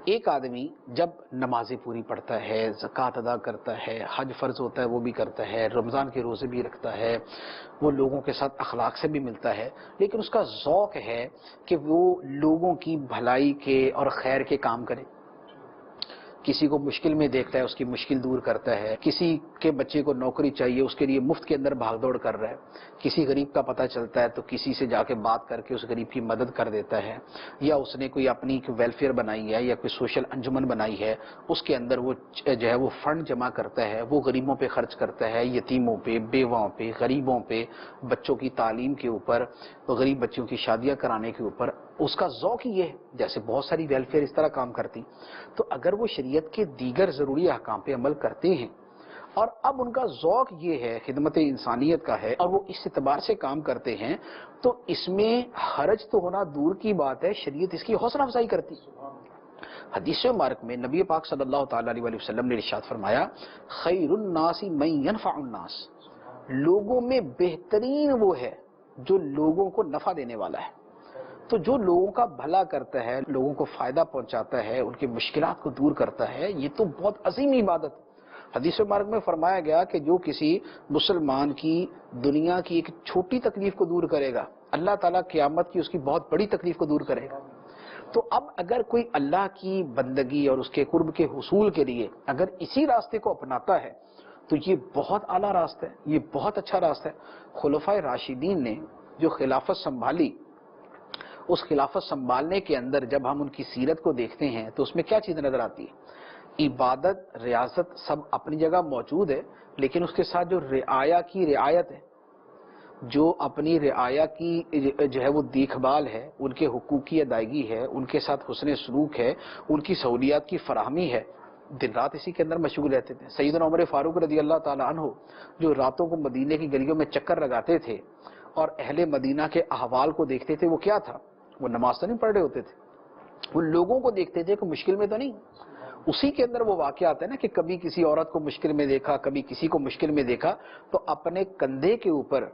ایک آدمی جب نمازیں پوری پڑھتا ہے، زکوٰۃ ادا کرتا ہے، حج فرض ہوتا ہے وہ بھی کرتا ہے، رمضان کے روزے بھی رکھتا ہے، وہ لوگوں کے ساتھ اخلاق سے بھی ملتا ہے، لیکن اس کا ذوق ہے کہ وہ لوگوں کی بھلائی کے اور خیر کے کام کرے، کسی کو مشکل میں دیکھتا ہے اس کی مشکل دور کرتا ہے، کسی کے بچے کو نوکری چاہیے اس کے لیے مفت کے اندر بھاگ دوڑ کر رہا ہے، کسی غریب کا پتہ چلتا ہے تو کسی سے جا کے بات کر کے اس غریب کی مدد کر دیتا ہے، یا اس نے کوئی اپنی ویلفیئر بنائی ہے یا کوئی سوشل انجمن بنائی ہے، اس کے اندر وہ جو ہے وہ فنڈ جمع کرتا ہے، وہ غریبوں پہ خرچ کرتا ہے، یتیموں پہ، بیواؤں پہ، غریبوں پہ، بچوں کی تعلیم کے اوپر، غریب بچوں کی شادیاں کرانے کے اوپر، اس کا ذوق یہ ہے، جیسے بہت ساری ویلفیئر اس طرح کام کرتی۔ تو اگر وہ شریعت کے دیگر ضروری احکام پہ عمل کرتے ہیں اور اب ان کا ذوق یہ ہے، خدمت انسانیت کا ہے، اور وہ اس اعتبار سے کام کرتے ہیں، تو اس میں حرج تو ہونا دور کی بات ہے، شریعت اس کی حوصلہ افزائی کرتی۔ حدیث مبارک میں نبی پاک صلی اللہ تعالی علیہ وسلم نے ارشاد فرمایا، خیر الناس من ينفع الناس، لوگوں میں بہترین وہ ہے جو لوگوں کو نفع دینے والا ہے۔ تو جو لوگوں کا بھلا کرتا ہے، لوگوں کو فائدہ پہنچاتا ہے، ان کی مشکلات کو دور کرتا ہے، یہ تو بہت عظیم عبادت ہے۔ حدیث مبارک میں فرمایا گیا کہ جو کسی مسلمان کی دنیا کی ایک چھوٹی تکلیف کو دور کرے گا، اللہ تعالیٰ قیامت کی اس کی بہت بڑی تکلیف کو دور کرے گا۔ تو اب اگر کوئی اللہ کی بندگی اور اس کے قرب کے حصول کے لیے اگر اسی راستے کو اپناتا ہے تو یہ بہت اعلیٰ راستہ ہے، یہ بہت اچھا راستہ ہے۔ خلفائے راشدین نے جو خلافت سنبھالی، اس خلافت سنبھالنے کے اندر جب ہم ان کی سیرت کو دیکھتے ہیں تو اس میں کیا چیز نظر آتی ہے؟ عبادت، ریاست سب اپنی جگہ موجود ہے، لیکن اس کے ساتھ جو رعایا کی رعایت ہے، جو اپنی رعایا کی جو ہے وہ دیکھ بھال ہے، ان کے حقوق کی ادائیگی ہے، ان کے ساتھ حسن سلوک ہے، ان کی سہولیات کی فراہمی ہے، دن رات اسی کے اندر مشغول رہتے تھے۔ سیدنا عمر فاروق رضی اللہ تعالی عنہ جو راتوں کو مدینے کی گلیوں میں چکر لگاتے تھے اور اہل مدینہ کے احوال کو دیکھتے تھے، وہ کیا تھا؟ وہ نماز تو نہیں پڑھ رہے ہوتے تھے، وہ لوگوں کو دیکھتے تھے کہ مشکل میں تو نہیں۔ اسی کے اندر وہ واقعہ آتا ہے نا کہ کبھی کسی عورت کو مشکل میں دیکھا، کبھی کسی کو مشکل میں دیکھا، تو اپنے کندھے کے اوپر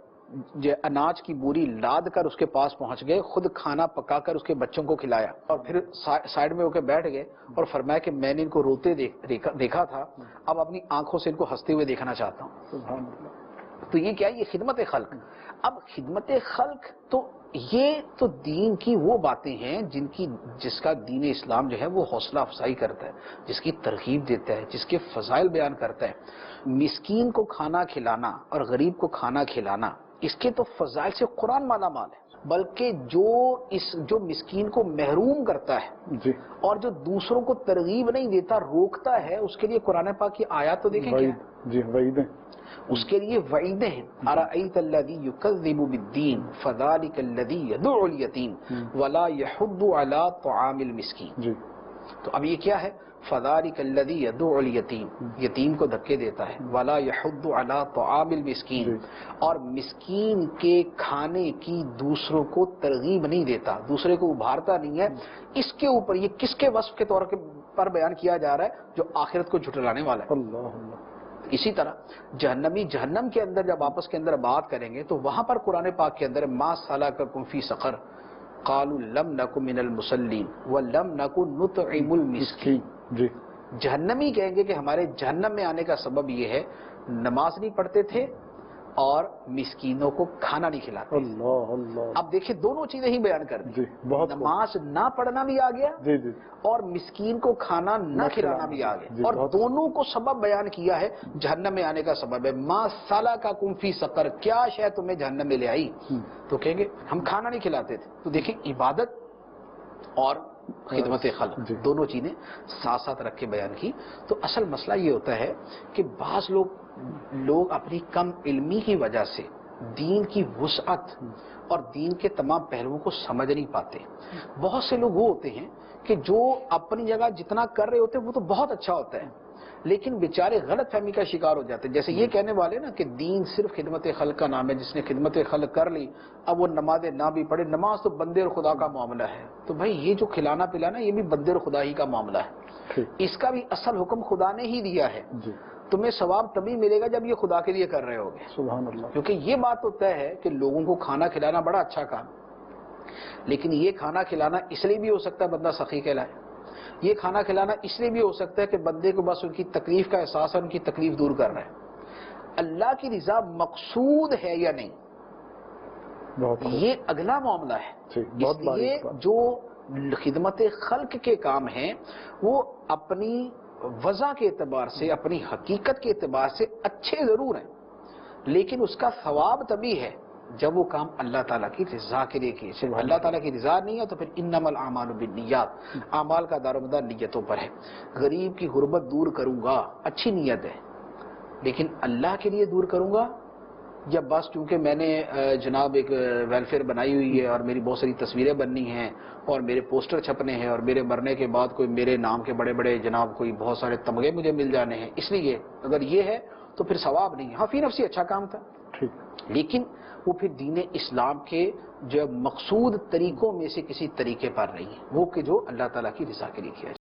اناج کی بوری لاد کر اس کے پاس پہنچ گئے، خود کھانا پکا کر اس کے بچوں کو کھلایا، اور پھر سائیڈ میں ہو کے بیٹھ گئے اور فرمایا کہ میں نے ان کو روتے دیکھا تھا، اب اپنی آنکھوں سے ان کو ہنستے ہوئے دیکھنا چاہتا ہوں۔ تو یہ کیا ہے؟ یہ خدمت خلق۔ اب خدمت خلق تو یہ تو دین کی وہ باتیں ہیں جس کا دین اسلام جو ہے وہ حوصلہ افزائی کرتا ہے، جس کی ترغیب دیتا ہے، جس کے فضائل بیان کرتا ہے۔ مسکین کو کھانا کھلانا اور غریب کو کھانا کھلانا، اس کے تو فضائل سے قرآن مالا مال ہے، بلکہ جو مسکین کو محروم کرتا ہے اور جو دوسروں کو ترغیب نہیں دیتا، روکتا ہے، اس کے لیے قرآن پاک کی آیات تو دیکھیں کیا ہے؟ اس کے لیے وعیدیں ہیں۔ ارأیت الذی یکذب بالدین فذلک الذی یدع الیتیم ولا یحض علی طعام المسکین۔ تو اب یہ کیا ہے؟ فذلک الذی یدع الیتیم، یتیم کو دھکے دیتا ہے، ولا یحض علی طعام المسکین، اور مسکین کے کھانے کی دوسروں کو ترغیب نہیں دیتا، دوسرے کو ابھارتا نہیں ہے۔ اس کے اوپر یہ کس کے وصف کے طور پر بیان کیا جا رہا ہے؟ جو آخرت کو جھٹلانے والا ہے۔ اسی طرح جہنمی جہنم کے اندر جب آپس کے اندر بات کریں گے تو وہاں پر قرآن پاک کے اندر ما سلککم فی سقر قالوا لم نک من المصلین ولم نک نطعم المسکین۔ جہنمی کہیں گے کہ ہمارے جہنم میں آنے کا سبب یہ ہے، نماز نہیں پڑھتے تھے اور مسکینوں کو کھانا نہیں کھلاتے۔ اب دیکھیں دونوں چیزیں ہی بیان کر دی، نماز نہ پڑھنا بھی آ گیا اور مسکین کو کھانا نہ کھلانا بھی آ گیا، اور دونوں کو سبب بیان کیا ہے جہنم میں آنے کا سبب ہے۔ ما سلککم فی سقر، کیا شے تمہیں جہنم میں لے آئی؟ تو کہیں گے ہم کھانا نہیں کھلاتے تھے۔ تو دیکھیں عبادت اور خدمت خلق دونوں چیزیں ساتھ ساتھ رکھ کے بیان کی۔ تو اصل مسئلہ یہ ہوتا ہے کہ بعض لوگ اپنی کم علمی کی وجہ سے دین کی وسعت اور دین کے تمام پہلوؤں کو سمجھ نہیں پاتے۔ بہت سے لوگ وہ ہوتے ہیں کہ جو اپنی جگہ جتنا کر رہے ہوتے ہیں وہ تو بہت اچھا ہوتا ہے، لیکن بیچارے غلط فہمی کا شکار ہو جاتے ہیں۔ جیسے یہ کہنے والے نا کہ دین صرف خدمت خلق کا نام ہے، جس نے خدمت خلق کر لی اب وہ نمازیں نہ بھی پڑھے، نماز تو بندے اور خدا کا معاملہ ہے۔ تو بھائی یہ جو کھلانا پلانا یہ بھی بندے اور خدا ہی کا معاملہ ہے، اس کا بھی اصل حکم خدا نے ہی دیا ہے۔ تمہیں ثواب تبھی ملے گا جب یہ خدا کے لیے کر رہے ہوگے، سبحان اللہ۔ کیونکہ یہ بات تو طے ہے کہ لوگوں کو کھانا کھلانا بڑا اچھا کام، لیکن یہ کھانا کھلانا اس لیے بھی ہو سکتا ہے بندہ سخی کہلائے، یہ کھانا کھلانا اس لیے بھی ہو سکتا ہے کہ بندے کو بس ان کی تکلیف کا احساس ہے، ان کی تکلیف دور کر رہا ہے. اللہ کی رضا مقصود ہے یا نہیں، یہ اگلا معاملہ ہے. اس لیے جو خدمت خلق کے کام ہیں وہ اپنی وضع کے اعتبار سے، اپنی حقیقت کے اعتبار سے اچھے ضرور ہیں، لیکن اس کا ثواب تبھی ہے جب وہ کام اللہ تعالیٰ کی رضا کے لیے کیے. صرف اللہ تعالیٰ کی رضا نہیں ہے تو پھر انما الاعمال بالنیات، اعمال کا دار و مدار نیتوں پر ہے. غریب کی غربت دور کروں گا، اچھی نیت ہے، لیکن اللہ کے لیے دور کروں گا یا بس کیونکہ میں نے جناب ایک ویلفیئر بنائی ہوئی ہے اور میری بہت ساری تصویریں بننی ہیں اور میرے پوسٹر چھپنے ہیں اور میرے مرنے کے بعد کوئی میرے نام کے بڑے بڑے جناب کوئی بہت سارے تمغے مجھے مل جانے ہیں، اس لیے اگر یہ ہے تو پھر ثواب نہیں ہے. ہاں فی نفسی اچھا کام تھا، لیکن وہ پھر دین اسلام کے جو مقصود طریقوں میں سے کسی طریقے پر نہیں ہے، وہ کہ جو اللہ تعالیٰ کی رضا کے لیے کیا جائے.